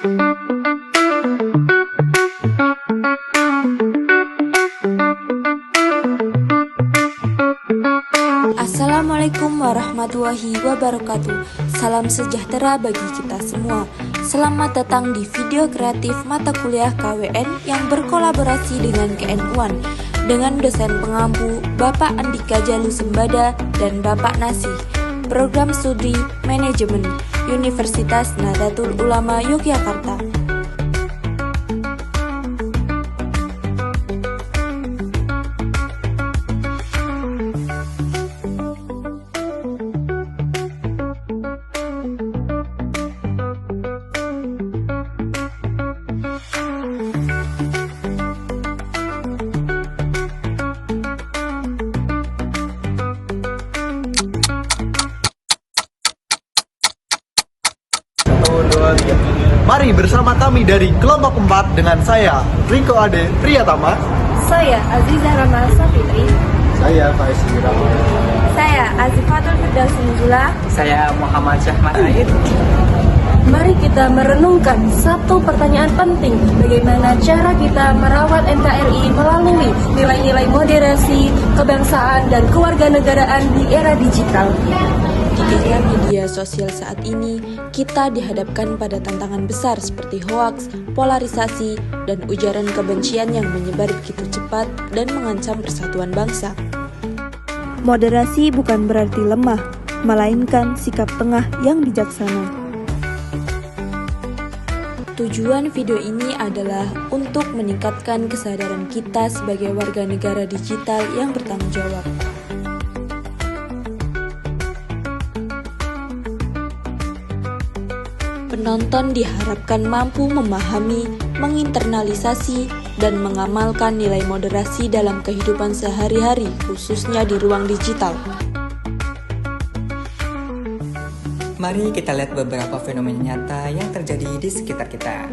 Assalamualaikum warahmatullahi wabarakatuh. Salam sejahtera bagi kita semua. Selamat datang di video kreatif mata kuliah KWN yang berkolaborasi dengan KNUan dengan dosen pengampu Bapak Andika Jalu Sembada dan Bapak Nasih, Program Studi Manajemen Universitas Nahdlatul Ulama Yogyakarta. Mari bersama kami dari kelompok 4 dengan saya Riko Ade Priyatama, saya Aziza Rama Safitri, saya Faiz Wirama, saya Azifatul Firdaus Nujula, saya Muhammad Syahmat Aid. Mari kita merenungkan satu pertanyaan penting, bagaimana cara kita merawat NKRI melalui nilai-nilai moderasi, kebangsaan, dan kewarganegaraan di era digital. Di era media sosial saat ini, kita dihadapkan pada tantangan besar seperti hoaks, polarisasi, dan ujaran kebencian yang menyebar begitu cepat dan mengancam persatuan bangsa. Moderasi bukan berarti lemah, melainkan sikap tengah yang bijaksana. Tujuan video ini adalah untuk meningkatkan kesadaran kita sebagai warga negara digital yang bertanggung jawab. Penonton diharapkan mampu memahami, menginternalisasi, dan mengamalkan nilai moderasi dalam kehidupan sehari-hari, khususnya di ruang digital. Mari kita lihat beberapa fenomena nyata yang terjadi di sekitar kita.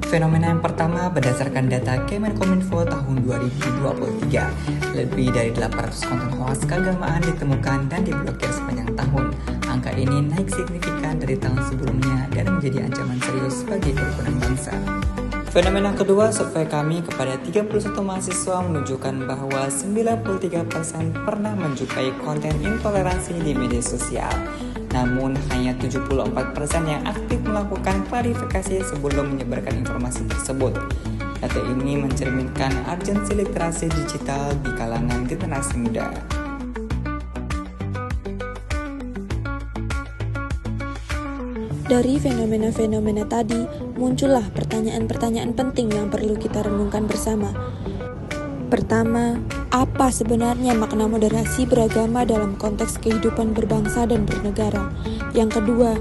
Fenomena yang pertama berdasarkan data Kemenkominfo tahun 2023, lebih dari 800 konten hoaks keagamaan ditemukan dan diblokir sepanjang tahun. Angka ini naik signifikan dari tahun sebelumnya dan menjadi ancaman serius bagi kerukunan bangsa. Fenomena kedua, survei kami kepada 31 mahasiswa menunjukkan bahwa 93% pernah menjumpai konten intoleransi di media sosial. Namun hanya 74% yang aktif melakukan klarifikasi sebelum menyebarkan informasi tersebut. Data ini mencerminkan urgensi literasi digital di kalangan generasi muda. Dari fenomena-fenomena tadi, muncullah pertanyaan-pertanyaan penting yang perlu kita renungkan bersama. Pertama, apa sebenarnya makna moderasi beragama dalam konteks kehidupan berbangsa dan bernegara? Yang kedua,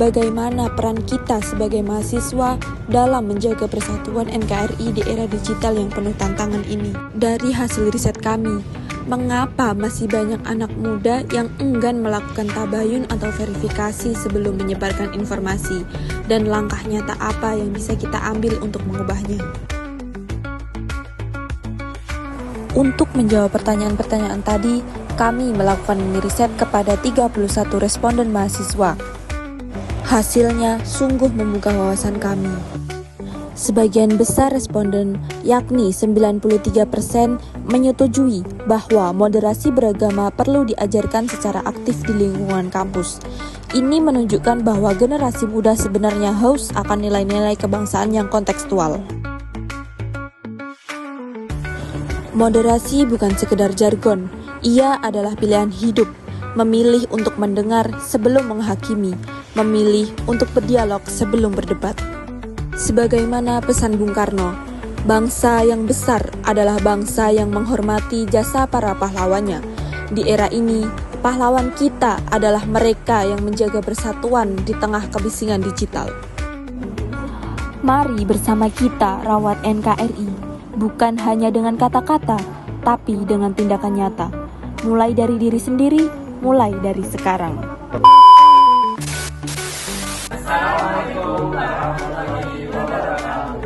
bagaimana peran kita sebagai mahasiswa dalam menjaga persatuan NKRI di era digital yang penuh tantangan ini? Dari hasil riset kami, mengapa masih banyak anak muda yang enggan melakukan tabayun atau verifikasi sebelum menyebarkan informasi, dan langkah nyata apa yang bisa kita ambil untuk mengubahnya? Untuk menjawab pertanyaan-pertanyaan tadi, kami melakukan mini riset kepada 31 responden mahasiswa. Hasilnya sungguh membuka wawasan kami. Sebagian besar responden, yakni 93%, menyetujui bahwa moderasi beragama perlu diajarkan secara aktif di lingkungan kampus. Ini menunjukkan bahwa generasi muda sebenarnya haus akan nilai-nilai kebangsaan yang kontekstual. Moderasi bukan sekedar jargon, ia adalah pilihan hidup, memilih untuk mendengar sebelum menghakimi, memilih untuk berdialog sebelum berdebat. Sebagaimana pesan Bung Karno, bangsa yang besar adalah bangsa yang menghormati jasa para pahlawannya. Di era ini, pahlawan kita adalah mereka yang menjaga persatuan di tengah kebisingan digital. Mari bersama kita rawat NKRI, bukan hanya dengan kata-kata, tapi dengan tindakan nyata. Mulai dari diri sendiri, mulai dari sekarang. Assalamualaikum warahmatullahi wabarakatuh.